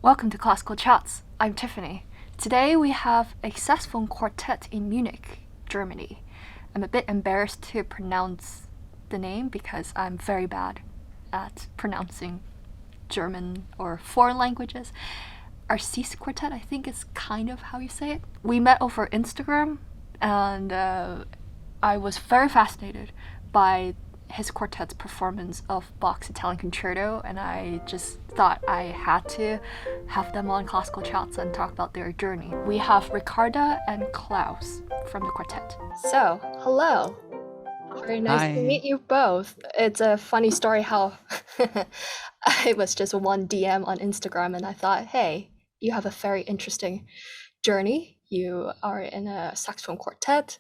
Welcome to Classical Chats. I'm Tiffany. Today we have a saxophone quartet in Munich, Germany. I'm a bit embarrassed to pronounce the name because I'm very bad at pronouncing German or foreign languages. Arcis Quartet, I think is kind of how you say it. We met over Instagram, and I was very fascinated by his quartet's performance of Bach's Italian Concerto, and I just thought I had to have them on Classical Chats and talk about their journey. We have Ricarda and Claus from the quartet. So, hello. Very nice to meet you both. It's a funny story how I was just one DM on Instagram and I thought, hey, you have a very interesting journey. You are in a saxophone quartet,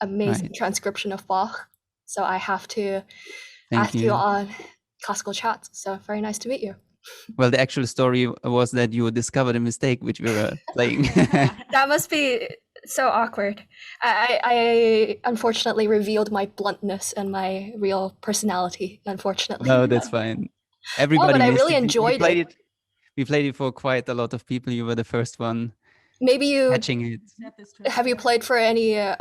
amazing transcription of Bach. So I have to ask you on Classical Chats. So very nice to meet you. Well, the actual story was that you discovered a mistake which we were playing. That must be so awkward. I unfortunately revealed my bluntness and my real personality, unfortunately. No, that's fine. Everybody but I really enjoyed it. We played it for quite a lot of people. You were the first one. Maybe you catching it. Have you played for any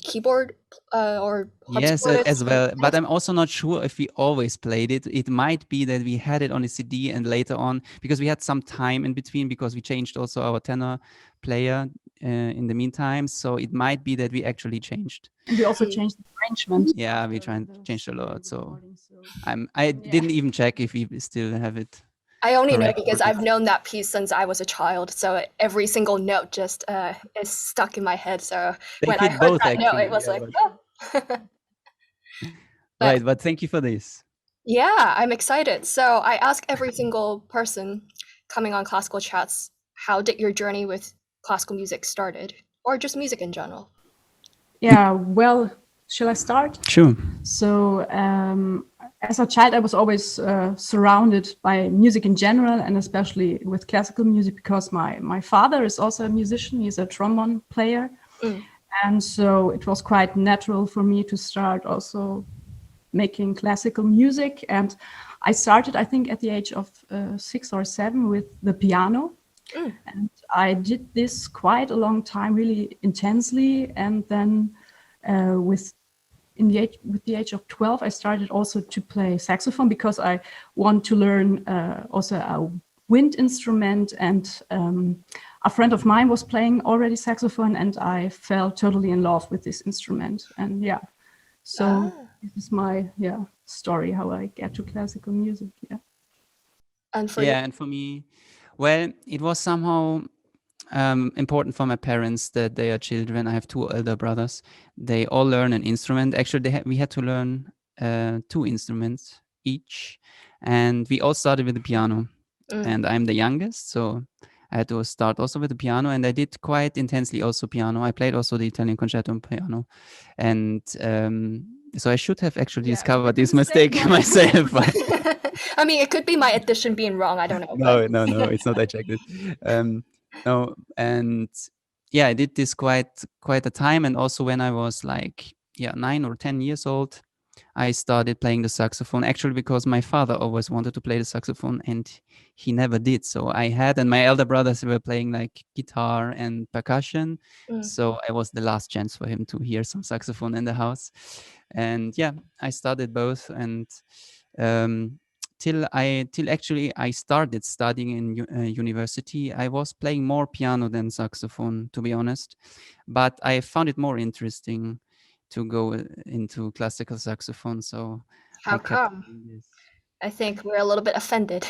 keyboard or yes as well, but I'm also not sure if we always played it. It might be that we had it on a CD and later on, because we had some time in between, because we changed also our tenor player in the meantime, so it might be that we actually changed. And we also changed the arrangement. Yeah, we changed a lot, so I didn't even check if we still have it. I only know because I've known that piece since I was a child, so every single note just is stuck in my head. So when I heard that note, it was like, oh. Right, but thank you for this. Yeah, I'm excited. So I ask every single person coming on Classical Chats, how did your journey with classical music started, or just music in general? Yeah, well, shall I start? Sure. So as a child, I was always surrounded by music in general, and especially with classical music, because my father is also a musician. He's a trombone player. And so it was quite natural for me to start also making classical music. And I started, I think, at the age of 6 or 7 with the piano. And I did this quite a long time, really intensely. And then with the age of 12, I started also to play saxophone, because I want to learn also a wind instrument. And a friend of mine was playing already saxophone, and I fell totally in love with this instrument. And yeah, so this is my story, how I get to classical music. Yeah. And for and for me, well, it was somehow important for my parents that they are children. I have 2 elder brothers. They all learn an instrument. Actually, we had to learn 2 instruments each, and we all started with the piano. And I'm the youngest, so I had to start also with the piano, and I did quite intensely also piano. I played also the Italian Concerto on piano, and so I should have actually discovered this mistake myself. I mean, it could be my addition being wrong. I don't know. No, it's not. I checked it. No, and yeah, I did this quite a time, and also when I was like 9 or 10 years old, I started playing the saxophone, actually because my father always wanted to play the saxophone and he never did. So I had, and my elder brothers were playing like guitar and percussion. So I was the last chance for him to hear some saxophone in the house. And yeah, I started both, and till actually I started studying in university, I was playing more piano than saxophone, to be honest. But I found it more interesting to go into classical saxophone. So how come? I think we're a little bit offended.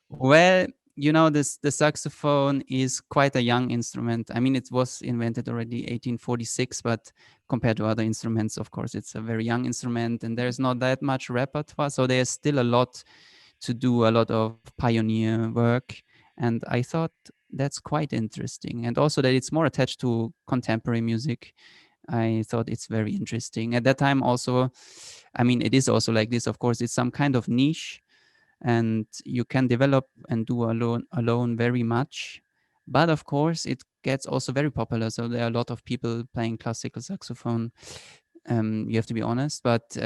Well, you know, the saxophone is quite a young instrument. I mean, it was invented already 1846, but compared to other instruments, of course, it's a very young instrument, and there's not that much repertoire. So there's still a lot to do, a lot of pioneer work. And I thought that's quite interesting. And also that it's more attached to contemporary music. I thought it's very interesting. At that time also, I mean, it is also like this, of course, it's some kind of niche, and you can develop and do alone very much. But of course, it gets also very popular. So there are a lot of people playing classical saxophone. You have to be honest. But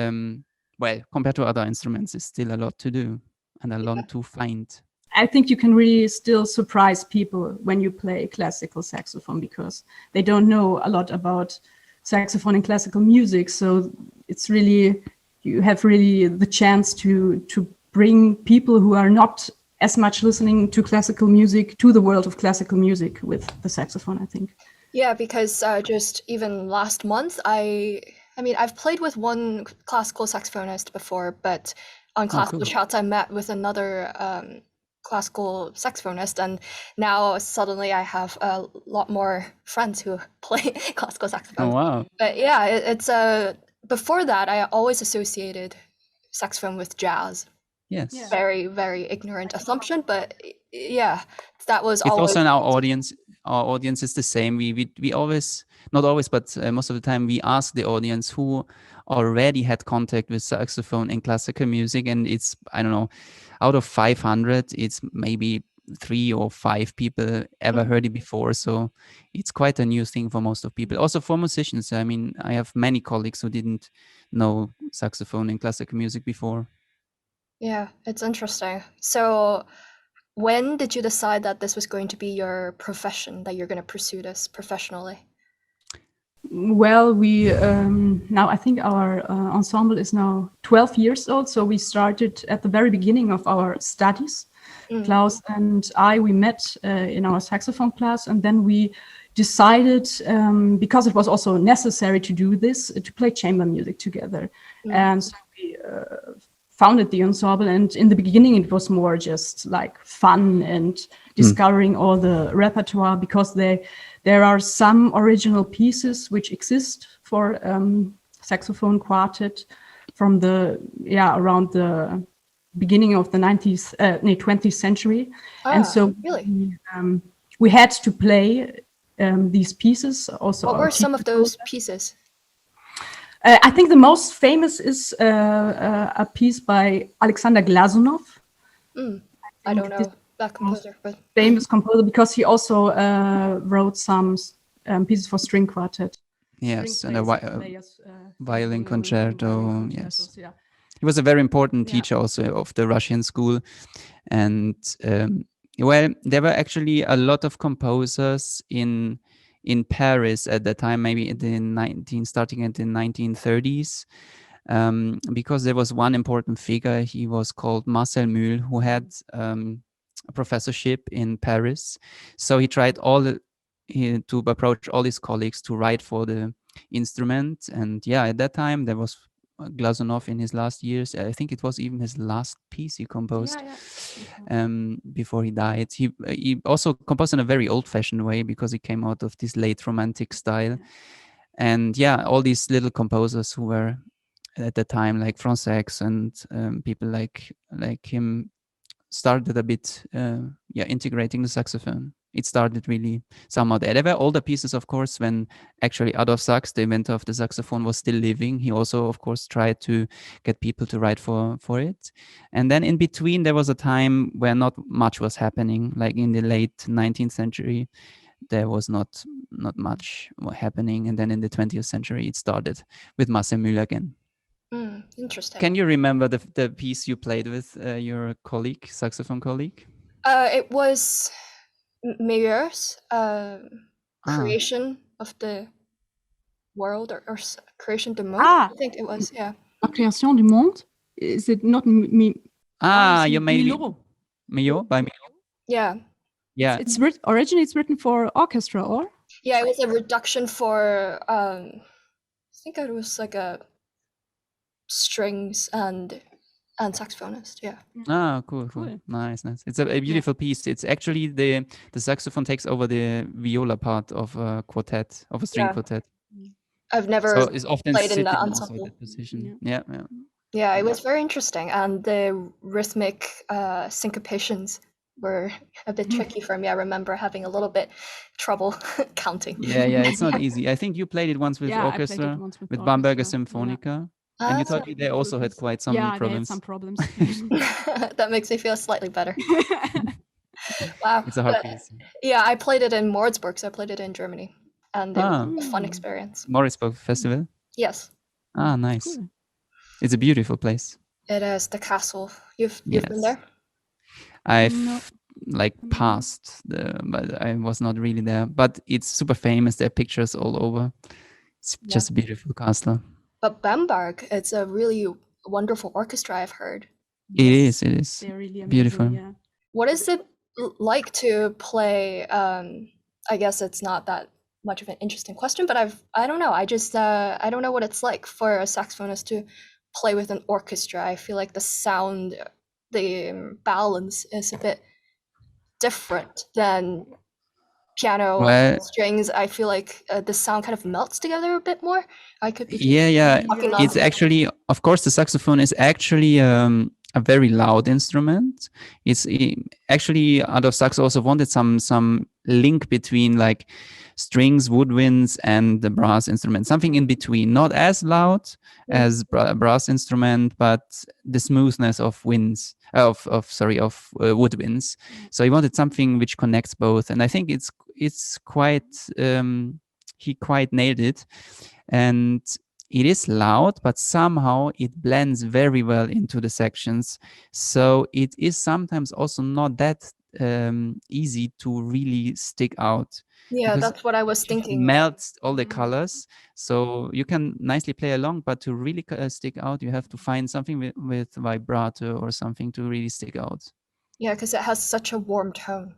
well, compared to other instruments, it's still a lot to do. and a lot to find. I think you can really still surprise people when you play classical saxophone because they don't know a lot about saxophone and classical music. So it's really, you have really the chance to bring people who are not as much listening to classical music to the world of classical music with the saxophone, I think. Yeah, because just even last month, I mean, I've played with one classical saxophonist before, but on classical chats, I met with another classical saxophonist, and now suddenly I have a lot more friends who play classical saxophone. Oh, wow. But yeah, it's before that, I always associated saxophone with jazz. Yes. Yeah. Very, very ignorant assumption, but yeah, that was It's always also in our audience. Our audience is the same. We always, not always, but most of the time, we ask the audience who already had contact with saxophone in classical music, and it's, I don't know, out of 500, it's maybe 3 or 5 people ever heard it before. So it's quite a new thing for most of people. Also for musicians. I mean, I have many colleagues who didn't know saxophone in classical music before. Yeah, it's interesting. So when did you decide that this was going to be your profession, that you're going to pursue this professionally? Well, we now I think our ensemble is now 12 years old. So we started at the very beginning of our studies. Claus and I, we met in our saxophone class, and then we decided, because it was also necessary to do this, to play chamber music together. And so we founded the ensemble, and in the beginning it was more just like fun and discovering all the repertoire, because there are some original pieces which exist for saxophone quartet from the around the beginning of the 20th century. And so really? we had to play these pieces. Also, what were some of those pieces? I think the most famous is a piece by Alexander GLAZUNOV. I don't know that composer, but famous composer, because he also wrote some pieces for string quartet. Yes, and a violin concerto. Yes, yeah. He was a very important teacher also of the Russian school, and well, there were actually a lot of composers in Paris at that time, maybe starting in the 1930s, because there was one important figure. He was called Marcel MULE, who had a professorship in Paris. So he tried to approach all his colleagues to write for the instrument. And yeah, at that time there was GLAZUNOV in his last years. I think it was even his last piece he composed before he died. He also composed in a very old-fashioned way, because he came out of this late romantic style. And yeah, all these little composers who were at the time, like Franz Sachs and people like him, started a bit integrating the saxophone. It started really somehow there. There were older pieces, of course, when actually Adolphe Sax, the inventor of the saxophone, was still living. He also, of course, tried to get people to write for it. And then in between, there was a time where not much was happening. Like in the late 19th century, there was not much happening. And then in the 20th century, it started with Marcel MULE again. Interesting. Can you remember the piece you played with your colleague, saxophone colleague? It was Meyer's Creation of the World, or Creation du Monde. I think it was, yeah. La Création du Monde? Is it not me? You made Mio by Mio? Yeah. Yeah. It's originally it's written for orchestra, or? Yeah, it was a reduction for I think it was like a strings and saxophonist. Yeah. Cool. Nice. It's a beautiful piece. It's actually the saxophone takes over the viola part of a quartet, of a string quartet. I've never it's often played in the also ensemble. that position. Yeah. Yeah, it was very interesting, and the rhythmic syncopations were a bit tricky for me. I remember having a little bit trouble counting. Yeah, it's not easy. I think you played it once with orchestra, with Bamberger Symphonica. Yeah. And you told me they also had quite some problems. They had some problems. That makes me feel slightly better. Wow. It's a hard piece. Yeah, I played it in Moritzburg, so I played it in Germany. And it was a fun experience. Moritzburg Festival? Yes. Nice. Cool. It's a beautiful place. It is, the castle. You've been there? I've No. like passed but I was not really there. But it's super famous. There are pictures all over. It's Yeah. just a beautiful castle. But Bamberg, it's a really wonderful orchestra, I've heard. Yes, It is they're really amazing. beautiful. Yeah. What is it like to play? I guess it's not that much of an interesting question, but I don't know. I just I don't know what it's like for a saxophonist to play with an orchestra. I feel like the sound, the balance is a bit different than piano Well, strings. I feel like the sound kind of melts together a bit more. I could be yeah. talking It's actually, of course, the saxophone is actually a very loud instrument. It's actually ADOLPHE Saxo also wanted some link between like strings, woodwinds, and the brass instrument, something in between, not as loud as brass instrument, but the smoothness of winds of woodwinds. So he wanted something which connects both, and I think it's quite he quite nailed it. And it is loud, but somehow it blends very well into the sections. So it is sometimes also not that easy to really stick out. Yeah, Because that's what I was it thinking. melts all the colors. So you can nicely play along, but to really stick out, you have to find something with vibrato or something to really stick out. Yeah, because it has such a warm tone.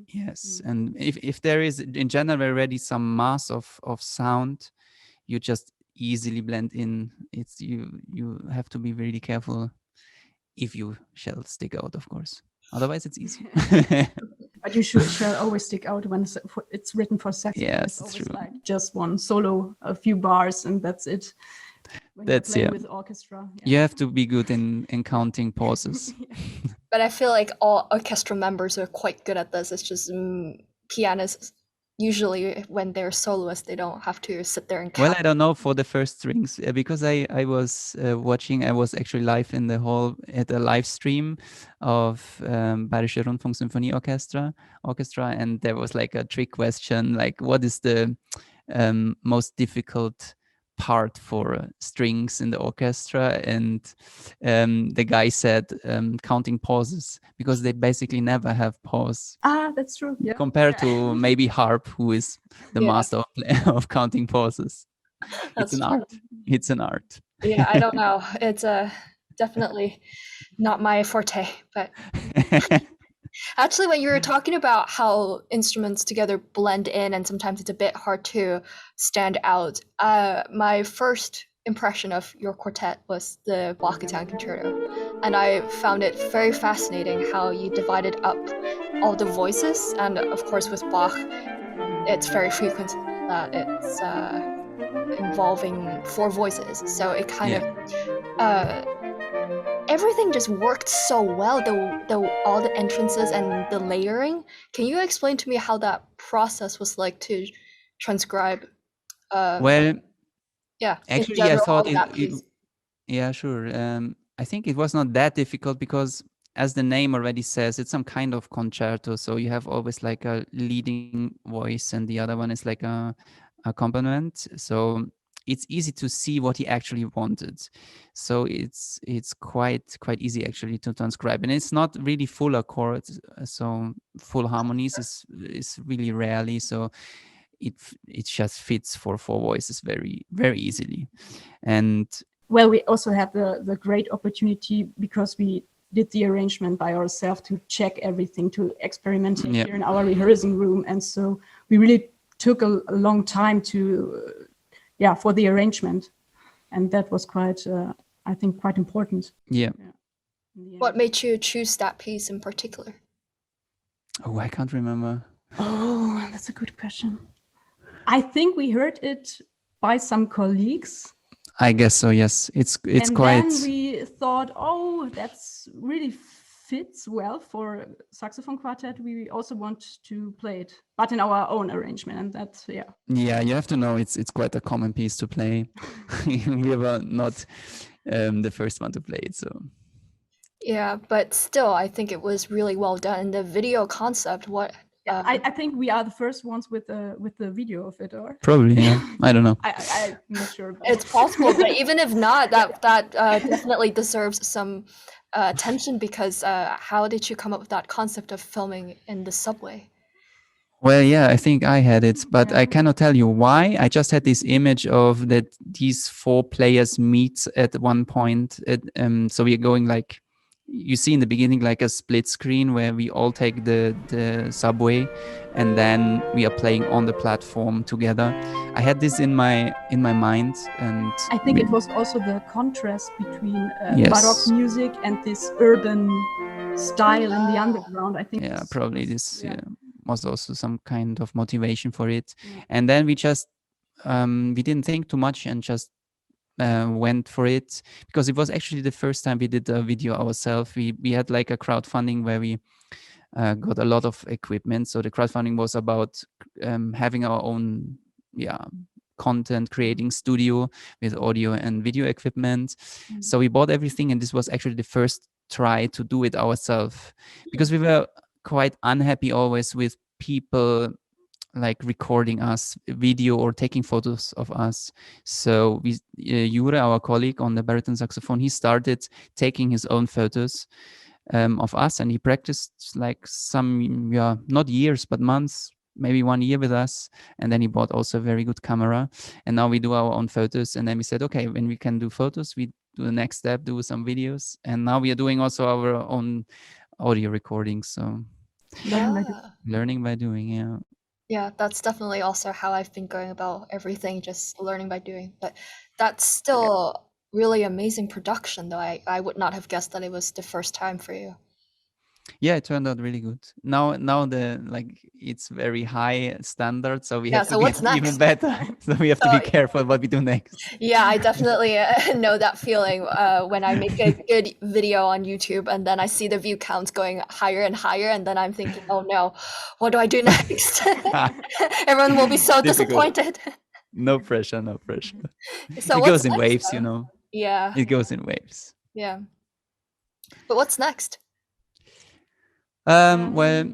Yes, and if there is in general already some mass of sound, you just easily blend in. It's you have to be really careful if you shall stick out, of course. Otherwise, it's easy. But you shall always stick out when it's written for saxophone. Yes, it's always true. like just one solo, a few bars, and that's it. When That's you're playing with orchestra. You have to be good in counting pauses. But I feel like all orchestra members are quite good at this. It's just pianists, usually when they're soloists, they don't have to sit there and count. Well, I don't know for the first strings because I was watching. I was actually live in the hall at a live stream of Bayerische Rundfunksymphonie Orchestra, and there was like a trick question, like what is the most difficult part for strings in the orchestra, and the guy said counting pauses, because they basically never have pause. That's true. Yeah. Compared to maybe harp, who is the master of counting pauses. It's an art. It's an art. Yeah, I don't know. It's definitely not my forte, but actually, when you were talking about how instruments together blend in and sometimes it's a bit hard to stand out, my first impression of your quartet was the Bagatelles Concerto, and I found it very fascinating how you divided up all the voices, and of course with Bach, it's very frequent that it's involving 4 voices, so it kind of everything just worked so well, all the entrances and the layering. Can you explain to me how that process was like to transcribe? Well, yeah, actually, I thought yeah, sure. I think it was not that difficult because, as the name already says, it's some kind of concerto. So you have always like a leading voice and the other one is like a accompaniment. So it's easy to see what he actually wanted. So it's quite easy actually to transcribe, and it's not really full accords. So full harmonies is really rarely. So it just fits for 4 voices very easily. And well, we also had the great opportunity because we did the arrangement by ourselves to check everything, to experiment here in our rehearsing room, and so we really took a long time to for the arrangement, and that was quite I think quite important. What made you choose that piece in particular? Oh, I can't remember. Oh, that's a good question. I think we heard it by some colleagues. I guess so, yes. It's quite. And then we thought, oh, that's really fits well for saxophone quartet. We also want to play it, but in our own arrangement, and that's Yeah, you have to know it's quite a common piece to play. We were not the first one to play it, so. Yeah, but still, I think it was really well done. The video concept, what? I think we are the first ones with the video of it, or probably, yeah. I don't know. I'm not sure. It's possible, but even if not, that definitely deserves some attention because how did you come up with that concept of filming in the subway? Well, yeah, I think I had it, but I cannot tell you why. I just had this image of that these four players meet at one point. So we're going like, you see in the beginning like a split screen where we all take the subway, and then we are playing on the platform together. I had this in my mind, and I think it was also the contrast between Yes. Baroque music and this urban style in the underground. I think. yeah, probably this Yeah. was also some kind of motivation for it. And then we just we didn't think too much and just went for it, because it was actually the first time we did a video ourselves. We had like a crowdfunding where we got a lot of equipment. So the crowdfunding was about having our own content creating studio with audio and video equipment. So we bought everything, and this was actually the first try to do it ourselves, because we were quite unhappy always with people like recording us video or taking photos of us. So we Jure, our colleague on the baritone saxophone, he started taking his own photos of us, and he practiced like some not years but months, maybe 1 year with us, and then he bought also a very good camera, and now we do our own photos. And then we said, okay, when we can do photos, we do the next step, do some videos, and now we are doing also our own audio recordings. So learning by doing. Yeah, that's definitely also how I've been going about everything, just learning by doing. But that's still really amazing production, though. I would not have guessed that it was the first time for you. Yeah, it turned out really good. Now the it's very high standard, so we have so to what's get even next? better. So we have to be careful what we do next. Yeah, I definitely know that feeling when I make a good video on YouTube and then I see the view counts going higher and higher, and then I'm thinking, oh no, what do I do next? Everyone will be so Difficult. disappointed. No pressure, no pressure. So It what's goes in next, waves, though? you know. Yeah, It goes in waves. yeah. But what's next? Well,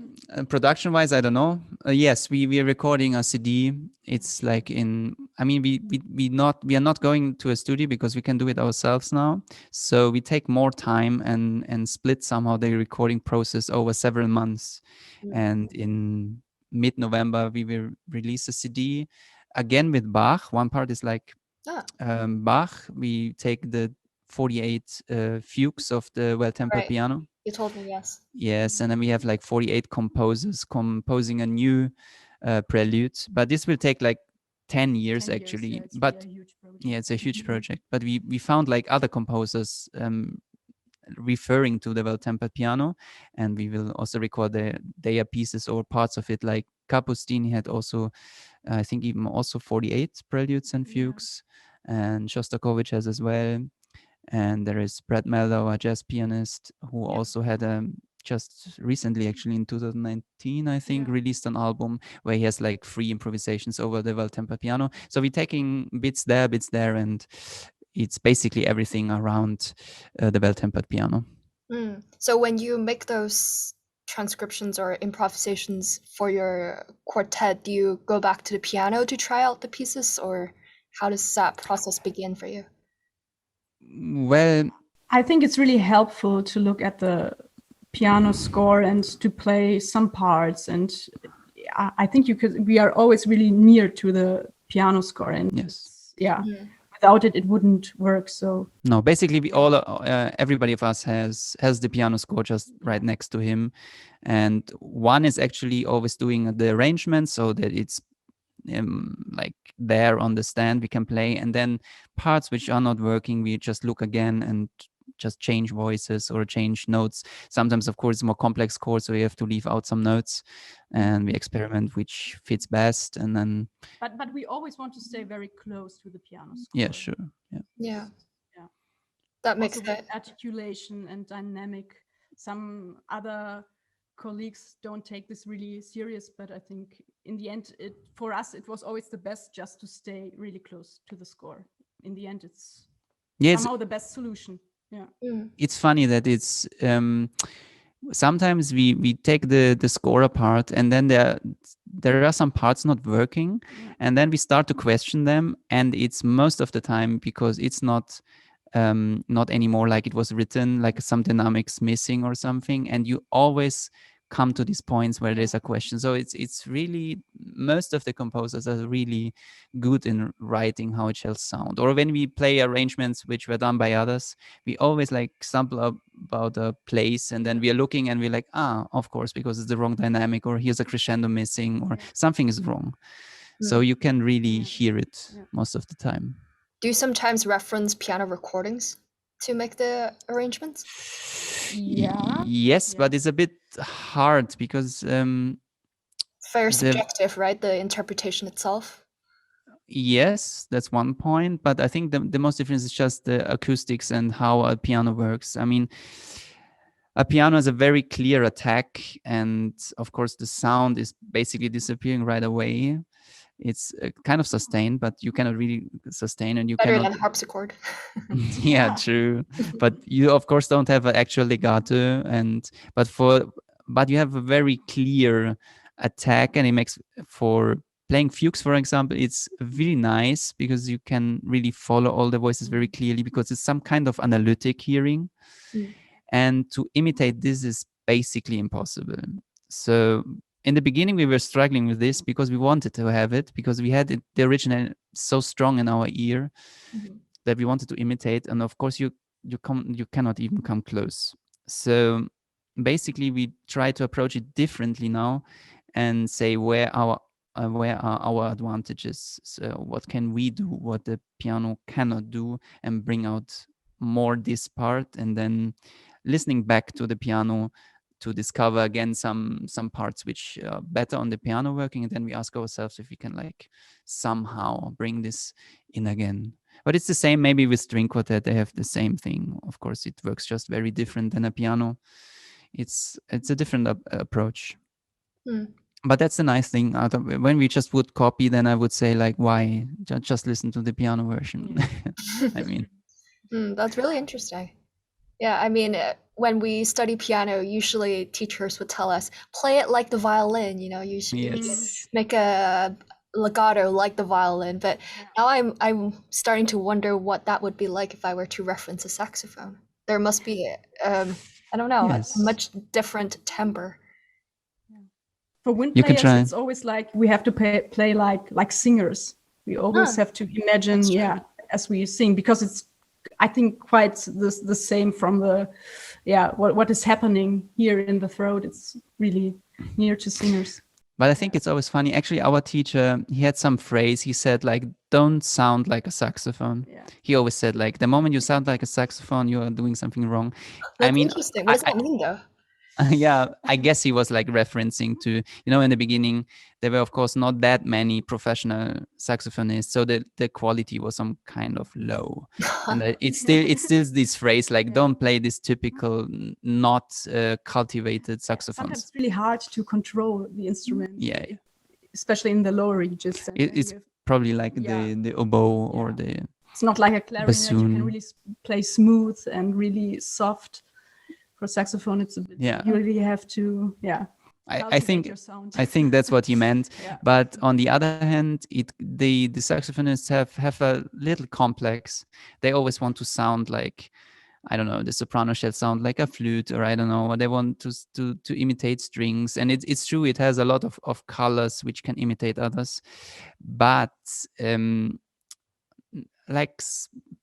production-wise, I don't know. Yes, we are recording a CD. It's like I mean, we are not going to a studio because we can do it ourselves now. So we take more time and split somehow the recording process over several months. And in mid-November, we will release a CD again with Bach. One part is like Bach. We take the 48 fugues of the well-tempered piano. You told me, yes. Yes, and then we have like 48 composers composing a new prelude. But this will take like 10 years actually. But it's a huge project. But we found like other composers referring to the well-tempered piano, and we will also record their pieces or parts of it. Like Capustini had also, I think even also 48 preludes and fugues, and Shostakovich has as well. And there is Brett Mehldaus, a jazz pianist, who also had just recently, actually in 2019, I think, released an album where he has like free improvisations over the well-tempered piano. So we're taking bits there, and it's basically everything around the well-tempered piano. So when you make those transcriptions or improvisations for your quartet, do you go back to the piano to try out the pieces, or how does that process begin for you? Well, I think it's really helpful to look at the piano score and to play some parts. And I think we are always really near to the piano score. And without it, it wouldn't work. So no, basically we all, everybody of us has the piano score just right next to him. And one is actually always doing the arrangement so that it's like there on the stand we can play, and then parts which are not working we just look again and just change voices or change notes. Sometimes of course it's more complex chords, so we have to leave out some notes and we experiment which fits best. And then but we always want to stay very close to the piano score. Yeah, sure. Yeah, that makes sense. Articulation and dynamic. Some other colleagues don't take this really serious, but I think in the end, for us, it was always the best just to stay really close to the score. In the end, it's somehow the best solution. Yeah. It's funny that it's sometimes we take the score apart, and then there are some parts not working, and then we start to question them, and it's most of the time because it's not not anymore like it was written, like some dynamics missing or something, and you always come to these points where there's a question. So it's really, most of the composers are really good in writing how it shall sound. Or when we play arrangements which were done by others, we always like stumble up about a place, and then we are looking and we're like, of course, because it's the wrong dynamic, or here's a crescendo missing, or something is wrong. So you can really hear it most of the time. Do you sometimes reference piano recordings to make the arrangements? Yes, but it's a bit hard because very subjective, right? The interpretation itself. Yes, that's one point, but I think the most difference is just the acoustics and how a piano works. I mean, a piano has a very clear attack, and of course the sound is basically disappearing right away. It's kind of sustained, but you cannot really sustain, and you better cannot... than harpsichord. Yeah, true. But you of course don't have an actual legato, but you have a very clear attack, and it makes for playing fugues, for example, it's really nice because you can really follow all the voices very clearly, because it's some kind of analytic hearing. And to imitate this is basically impossible. So in the beginning, we were struggling with this because we wanted to have it, because we had the original so strong in our ear that we wanted to imitate. And of course, you cannot even come close. So basically, we try to approach it differently now and say where are our advantages. So what can we do, what the piano cannot do, and bring out more this part, and then listening back to the piano to discover again some parts which are better on the piano working, and then we ask ourselves if we can like somehow bring this in again. But it's the same maybe with string quartet. They have the same thing. Of course, it works just very different than a piano. It's a different approach. But that's the nice thing. When we just would copy, then I would say like, why just listen to the piano version? I mean, that's really interesting. Yeah, I mean, when we study piano, usually teachers would tell us, play it like the violin, you know, you should make a legato like the violin. But now I'm starting to wonder what that would be like if I were to reference a saxophone. There must be, I don't know, a much different timbre. For wind players, it's always like we have to play like singers. We always have to imagine, as we sing, because it's, I think, quite the same from the, what is happening here in the throat. It's really near to singers. But I think it's always funny. Actually, our teacher, he had some phrase. He said like, don't sound like a saxophone. He always said like, the moment you sound like a saxophone, you are doing something wrong. That's interesting. What does that mean though? Yeah, I guess he was like referencing to, in the beginning, there were of course not that many professional saxophonists, so the quality was some kind of low. And it's still this phrase like, don't play this typical not cultivated saxophones. Sometimes it's really hard to control the instrument. Yeah, especially in the lower reaches. It's probably like the oboe or the... It's not like a clarinet. Bassoon. You can really play smooth and really soft. For saxophone, it's a bit. You really have to, I think that's what he meant. But on the other hand, the saxophonists have a little complex. They always want to sound like, I don't know, the soprano shall sound like a flute, or I don't know, or they want to imitate strings. And it's true, it has a lot of colors which can imitate others. But like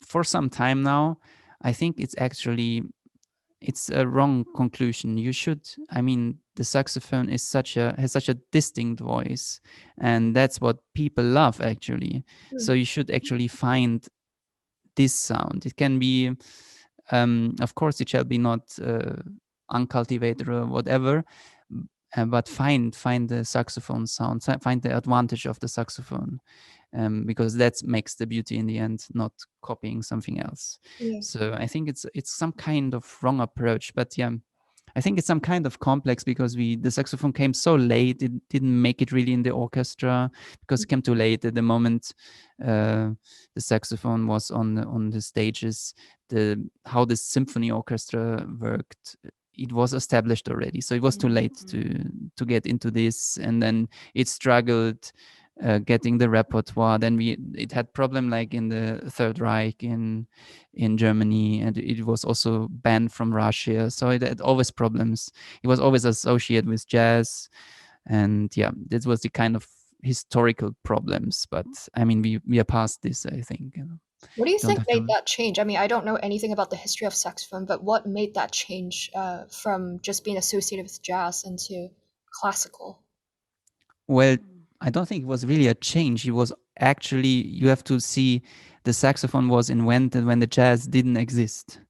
for some time now, I think it's a wrong conclusion. You should, the saxophone has such a distinct voice, and that's what people love actually. So you should actually find this sound. It can be, of course, it shall be not uncultivated or whatever, but find the saxophone sound, find the advantage of the saxophone. Because that makes the beauty in the end, not copying something else. So I think it's some kind of wrong approach, but I think it's some kind of complex, because the saxophone came so late. It didn't make it really in the orchestra because it came too late. At the moment the saxophone was on the stages, how the symphony orchestra worked, it was established already. So it was too late to get into this, and then it struggled getting the repertoire. Then it had problem like in the Third Reich in Germany, and it was also banned from Russia. So it had always problems. It was always associated with jazz, and yeah, this was the kind of historical problems. But I mean, we are past this, I think. What do you Don't think have made to. that change? I mean, I don't know anything about the history of saxophone, but what made that change from just being associated with jazz into classical? Well, I don't think it was really a change. It was actually, you have to see, the saxophone was invented when the jazz didn't exist.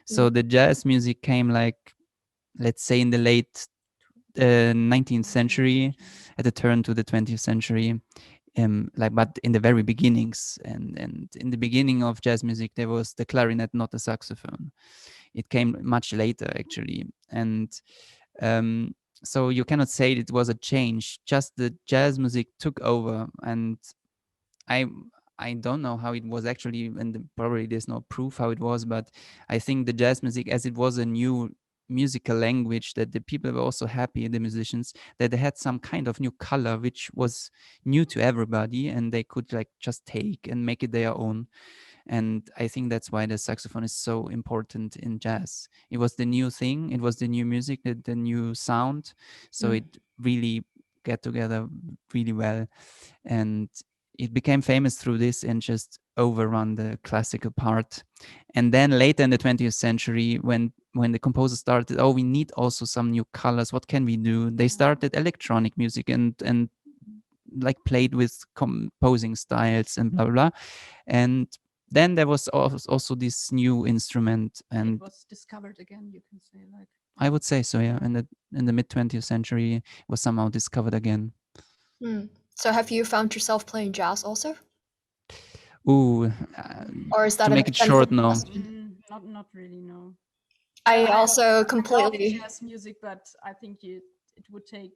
So the jazz music came like, let's say, in the late 19th century, at the turn to the 20th century. But in the very beginnings, and in the beginning of jazz music, there was the clarinet, not the saxophone. It came much later, actually, and so you cannot say it was a change. Just the jazz music took over, and I don't know how it was actually, and probably there's no proof how it was, but I think the jazz music, as it was a new musical language, that the people were also happy, the musicians, that they had some kind of new color which was new to everybody, and they could like just take and make it their own. And I think that's why the saxophone is so important in jazz. It was the new thing, it was the new music, the new sound, so it really get together really well, and it became famous through this and just overrun the classical part. And then later in the 20th century, when the composers started, we need also some new colors, what can we do? They started electronic music and like played with composing styles and blah blah blah. And then there was also this new instrument, and it was discovered again, you can say, like. I would say so, yeah. In the mid 20th century, it was somehow discovered again. So have you found yourself playing jazz also? Ooh, Or is that to an make it short, offensive no. question? Not really, no. I also love completely. jazz music, but I think it would take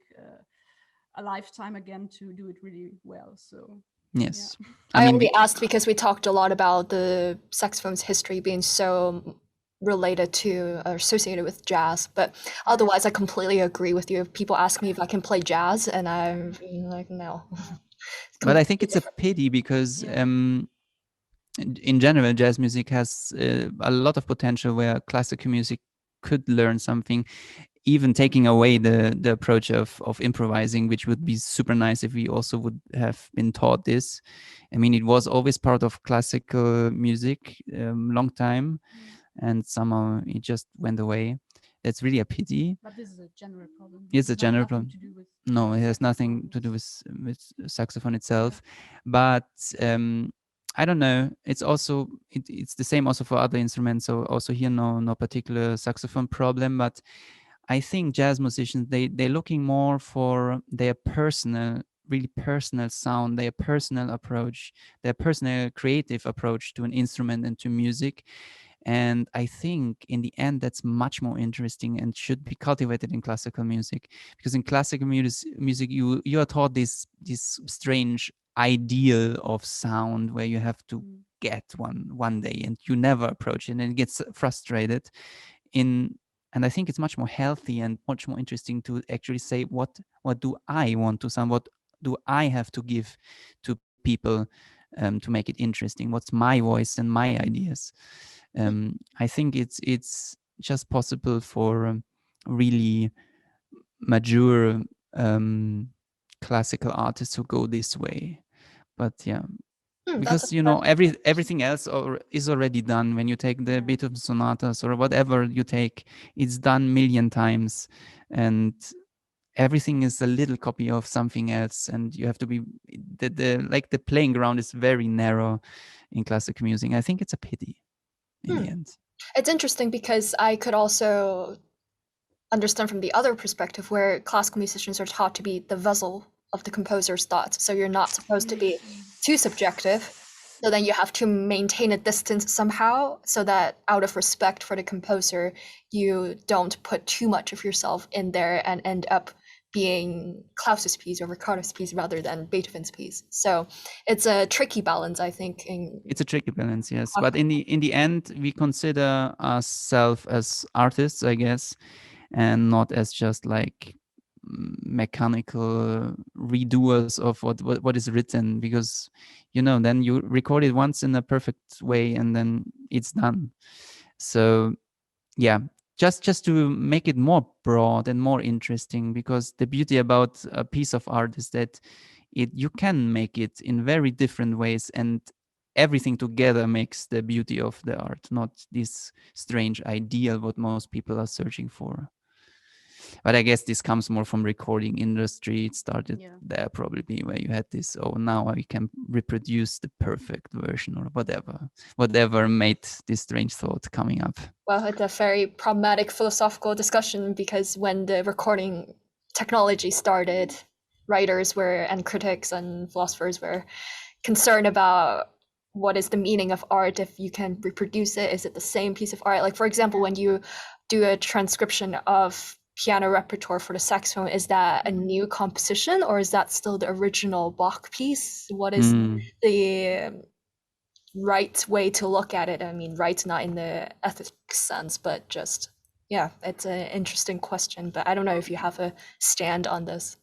a lifetime again to do it really well. So Yes. yeah. I only asked because we talked a lot about the saxophone's history being so related to or associated with jazz, but otherwise I completely agree with you. If people ask me if I can play jazz, and I'm like, no. But I think it's a pity because in general, jazz music has a lot of potential where classical music could learn something, even taking away the approach of improvising, which would be super nice if we also would have been taught this. I mean, it was always part of classical music long time, and somehow it just went away. That's really a pity. But this is a general problem. It's a general problem. No, it has nothing to do with saxophone itself. But I don't know. It's also it's the same also for other instruments. So also here, no particular saxophone problem. But I think jazz musicians, they're looking more for their personal, really personal sound, their personal approach, their personal creative approach to an instrument and to music. And I think in the end, that's much more interesting and should be cultivated in classical music, because in classical music, you are taught this strange ideal of sound where you have to get one day, and you never approach it, and it gets frustrated. And I think it's much more healthy and much more interesting to actually say, what do I want to sound? What do I have to give to people to make it interesting? What's my voice and my ideas? I think it's just possible for really mature classical artists who go this way. But yeah, because everything else is already done. When you take the Beethoven sonatas or whatever you take, it's done million times, and everything is a little copy of something else, and you have to be the playing ground is very narrow in classical music. I think it's a pity in the end. It's interesting because I could also understand from the other perspective where classical musicians are taught to be the vessel of the composer's thoughts. So you're not supposed to be too subjective. So then you have to maintain a distance somehow, so that out of respect for the composer, you don't put too much of yourself in there and end up being Claus's piece or Ricarda's piece rather than Beethoven's piece. So it's a tricky balance, I think. It's a tricky balance, yes. But in the end, we consider ourselves as artists, I guess, and not as just like mechanical redoers of what is written, because then you record it once in a perfect way and then it's done. So yeah, just to make it more broad and more interesting, because the beauty about a piece of art is that you can make it in very different ways, and everything together makes the beauty of the art, not this strange ideal what most people are searching for. But I guess this comes more from recording industry. It started there probably, where you had this, now I can reproduce the perfect version, or whatever made this strange thought coming up. Well, it's a very problematic philosophical discussion, because when the recording technology started, writers and critics and philosophers were concerned about what is the meaning of art if you can reproduce it. Is it the same piece of art? Like, for example, when you do a transcription of piano repertoire for the saxophone, is that a new composition, or is that still the original Bach piece? What is the right way to look at it? I mean, right, not in the ethics sense, but just, it's an interesting question. But I don't know if you have a stand on this.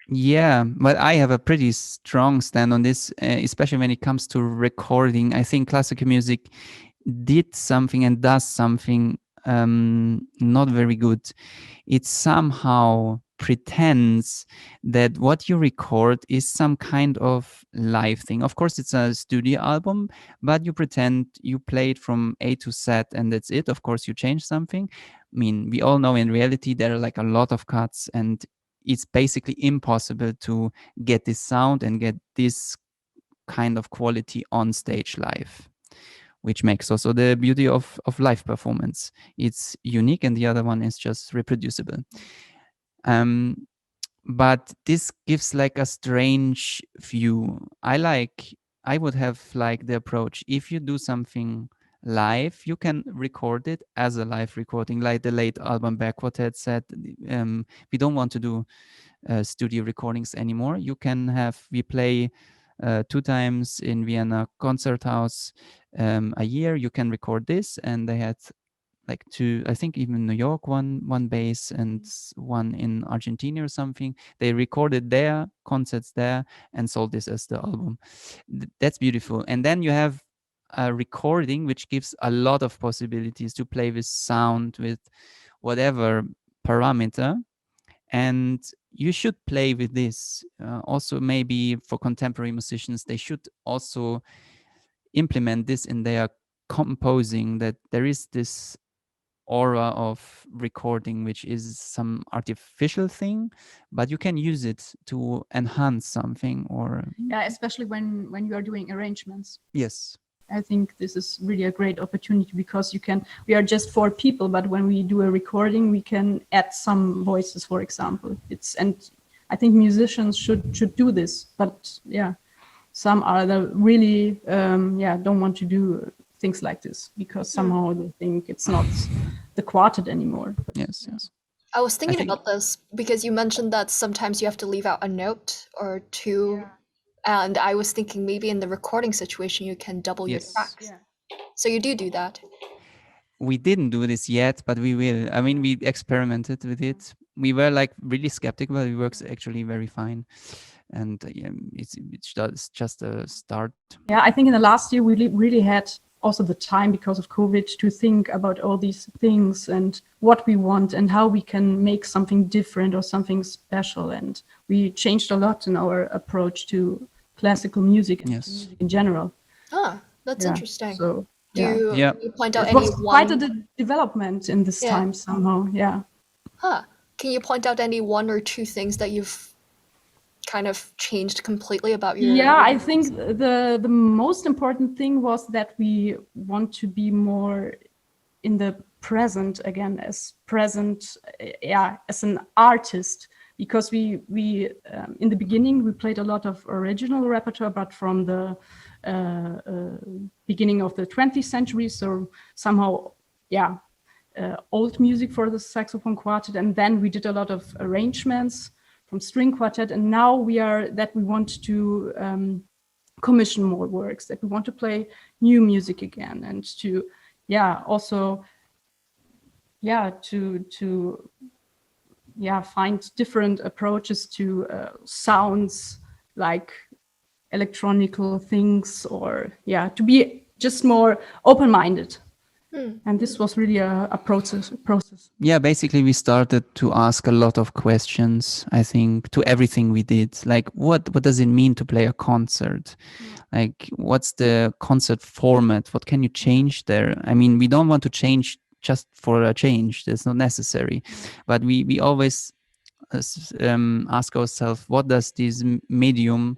Yeah, but I have a pretty strong stand on this, especially when it comes to recording. I think classical music did something and does something not very good. It somehow pretends that what you record is some kind of live thing. Of course, it's a studio album, but you pretend you play it from A to Z and that's it. Of course, you change something. I mean, we all know in reality there are like a lot of cuts, and it's basically impossible to get this sound and get this kind of quality on stage live, which makes also the beauty of live performance. It's unique, and the other one is just reproducible. But this gives like a strange view. I would have like the approach, if you do something live, you can record it as a live recording, like the late Alban Berg Quartet said. We don't want to do studio recordings anymore. We play 2 times in Vienna Konzerthaus a year. You can record this, and they had like 2, I think even New York, one bass, and one in Argentina or something. They recorded their concerts there and sold this as the album. That's beautiful. And then you have a recording which gives a lot of possibilities to play with sound, with whatever parameter, and you should play with this. Also, maybe for contemporary musicians, they should also implement this in their composing, that there is this aura of recording which is some artificial thing, but you can use it to enhance something. Or especially when you are doing arrangements. Yes, I think this is really a great opportunity, because we are just 4 people, but when we do a recording, we can add some voices, for example. And I think musicians should do this, but some are really don't want to do things like this, because somehow they think it's not the quartet anymore. Yes. I was thinking about this because you mentioned that sometimes you have to leave out a note or 2. And I was thinking maybe in the recording situation, you can double your tracks. So you do that. We didn't do this yet, but we will. I mean, we experimented with it. We were like really skeptical, but it works actually very fine. And it's just a start. Yeah, I think in the last year, we really had also the time, because of COVID, to think about all these things and what we want and how we can make something different or something special. And we changed a lot in our approach to classical music and music in general. That's interesting. So, do you point out it was quite a development in this time somehow. Can you point out any 1 or 2 things that you've kind of changed completely about your I think the most important thing was that we want to be more in the present again, as an artist, because we in the beginning we played a lot of original repertoire, but from the beginning of the 20th century, so somehow old music for the saxophone quartet, and then we did a lot of arrangements from string quartet, and now we want to commission more works, that we want to play new music again, and to find different approaches to sounds, like electronical things, or to be just more open-minded. And this was really a process. Yeah, basically we started to ask a lot of questions, I think, to everything we did. Like, what does it mean to play a concert? Like, what's the concert format? What can you change there? I mean, we don't want to change just for a change. That's not necessary. But we always ask ourselves, what does this medium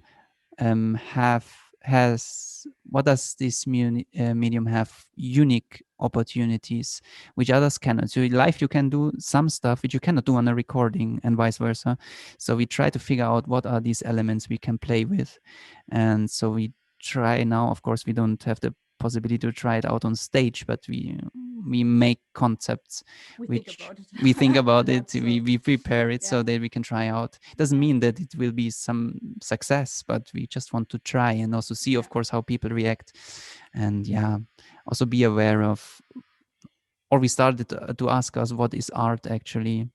what does this medium have unique opportunities which others cannot? So in live you can do some stuff which you cannot do on a recording, and vice versa. So we try to figure out what are these elements we can play with, and so we try now. Of course, we don't have the possibility to try it out on stage, but we make concepts we think about it. We prepare it so that we can try out. It doesn't mean that it will be some success, but we just want to try and also see, of course, how people react, and also be aware of. Or we started to ask us, what is art actually?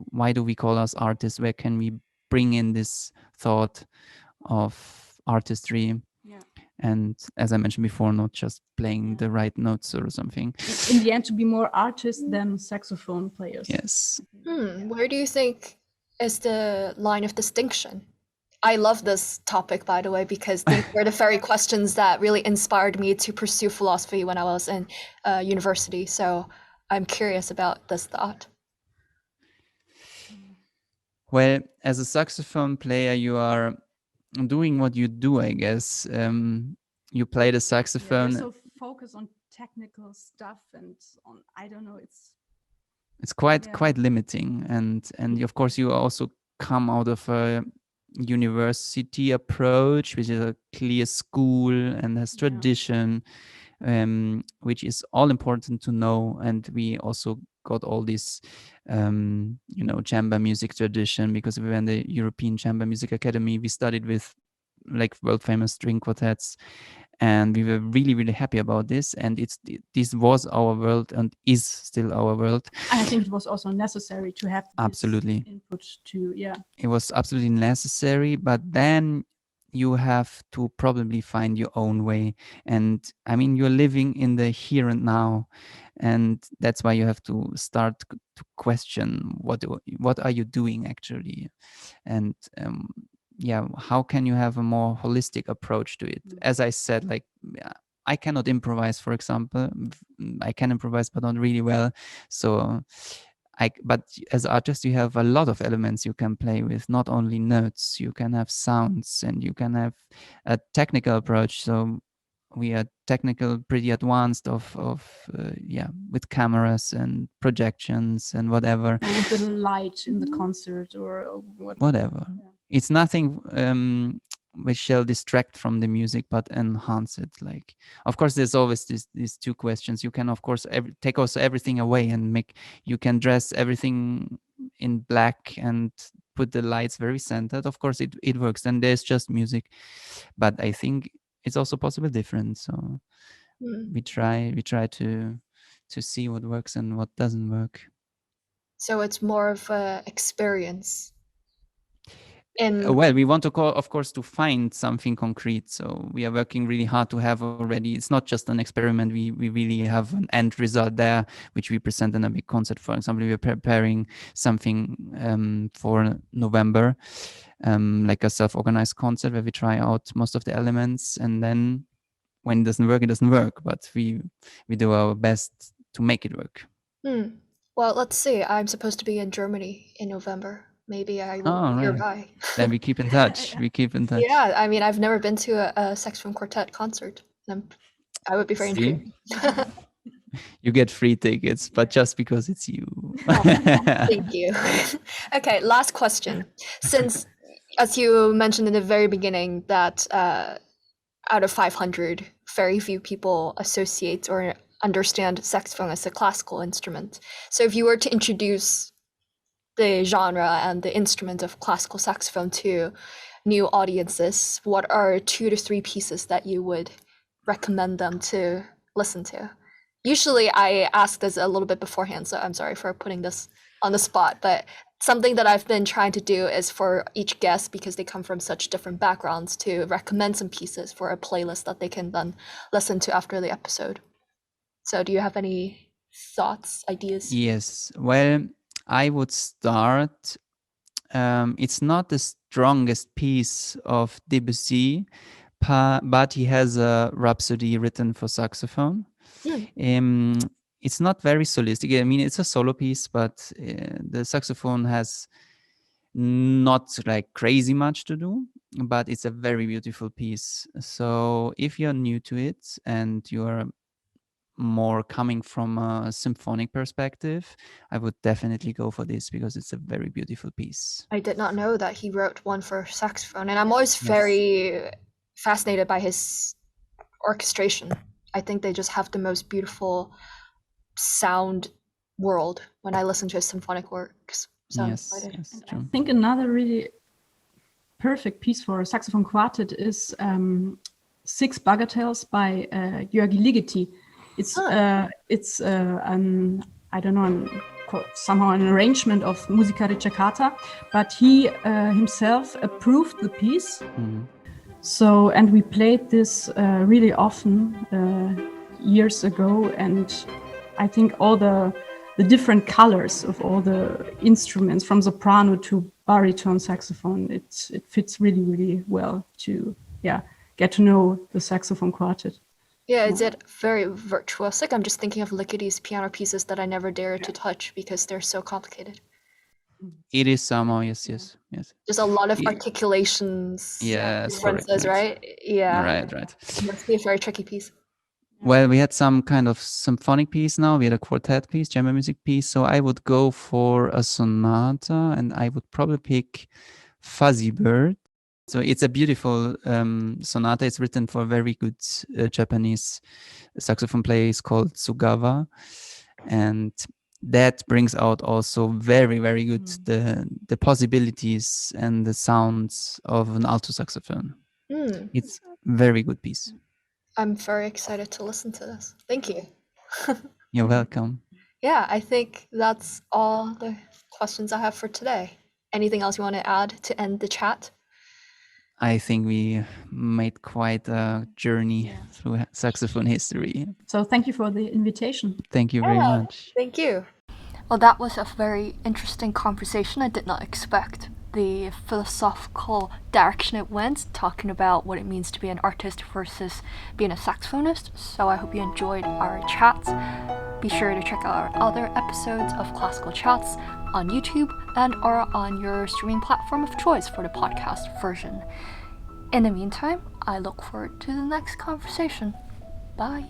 Why do we call us artists? Where can we bring in this thought of artistry? And as I mentioned before, not just playing the right notes or something. In the end, to be more artists than saxophone players. Yes. Where do you think is the line of distinction? I love this topic, by the way, because these were the very questions that really inspired me to pursue philosophy when I was in university. So I'm curious about this thought. Well, as a saxophone player, you are doing what you do, I guess. You play the saxophone. You're so focused on technical stuff and on, I don't know, it's quite limiting, and of course you also come out of a university approach, which is a clear school and has tradition, which is all important to know. And we also got all this chamber music tradition, because we were in the European Chamber Music Academy. We studied with like world famous string quartets, and we were really, really happy about this. And this was our world and is still our world. I think it was also necessary to have this input to, It was absolutely necessary, but then you have to probably find your own way. And I mean, you're living in the here and now, and that's why you have to start to question what are you doing actually, and how can you have a more holistic approach to it? As I said, like, I cannot improvise, for example. I can improvise, but not really well. So but as artists, you have a lot of elements you can play with, not only notes. You can have sounds, and you can have a technical approach. So we are technical, pretty advanced with cameras and projections and whatever. With the light in the concert or whatever. It's nothing which shall distract from the music, but enhance it. Like, of course, there's always these two questions. You can, of course, take also everything away and you can dress everything in black and put the lights very centered. Of course, it works. Then there's just music. But I think it's also possible different. So we try to see what works and what doesn't work. So it's more of an experience. Well, we want to of course, to find something concrete. So we are working really hard to have already. It's not just an experiment. We really have an end result there, which we present in a big concert. For example, we are preparing something for November, like a self-organized concert where we try out most of the elements, and then when it doesn't work. But we do our best to make it work. Well, let's see. I'm supposed to be in Germany in November. Maybe I will be nearby. Then we keep in touch. Yeah, I mean, I've never been to a saxophone quartet concert. I would be very intrigued. You get free tickets, but just because it's you. Thank you. Okay, last question. Since, as you mentioned in the very beginning, that out of 500, very few people associate or understand saxophone as a classical instrument. So if you were to introduce the genre and the instrument of classical saxophone to new audiences, what are 2 to 3 pieces that you would recommend them to listen to? Usually I ask this a little bit beforehand, so I'm sorry for putting this on the spot, but something that I've been trying to do is for each guest, because they come from such different backgrounds, to recommend some pieces for a playlist that they can then listen to after the episode. So do you have any thoughts, ideas? Yes. Well, I would start. It's not the strongest piece of Debussy, but he has a Rhapsody written for saxophone. It's not very solistic. I mean, it's a solo piece, but the saxophone has not like crazy much to do, but it's a very beautiful piece. So if you're new to it and you're more coming from a symphonic perspective, I would definitely go for this because it's a very beautiful piece. I did not know that he wrote one for saxophone, and I'm always very fascinated by his orchestration. I think they just have the most beautiful sound world when I listen to his symphonic works. So Yes, true. I think another really perfect piece for a saxophone quartet is 6 Bagatelles by György Ligeti. It's I don't know, somehow an arrangement of Musica di Jakarta, but he himself approved the piece. So, and we played this really often years ago, and I think all the different colors of all the instruments, from soprano to baritone saxophone, it fits really, really well to get to know the saxophone quartet. Yeah, is it very virtuosic? I'm just thinking of Ligeti's piano pieces that I never dare to touch because they're so complicated. It is somehow, yes. There's a lot of articulations, differences, right? Yeah. Right. It must be a very tricky piece. Well, we had some kind of symphonic piece now. We had a quartet piece, chamber music piece. So I would go for a sonata, and I would probably pick Fuzzy Bird. So it's a beautiful sonata. It's written for a very good Japanese saxophone player. It's called Tsugawa. And that brings out also very, very good the possibilities and the sounds of an alto saxophone. It's a very good piece. I'm very excited to listen to this. Thank you. You're welcome. Yeah, I think that's all the questions I have for today. Anything else you want to add to end the chat? I think we made quite a journey through saxophone history. So thank you for the invitation. Thank you very much. Thank you. Well, that was a very interesting conversation. I did not expect the philosophical direction it went, talking about what it means to be an artist versus being a saxophonist. So I hope you enjoyed our chat. Be sure to check out our other episodes of Classical Chats on YouTube and or on your streaming platform of choice for the podcast version. In the meantime, I look forward to the next conversation. Bye.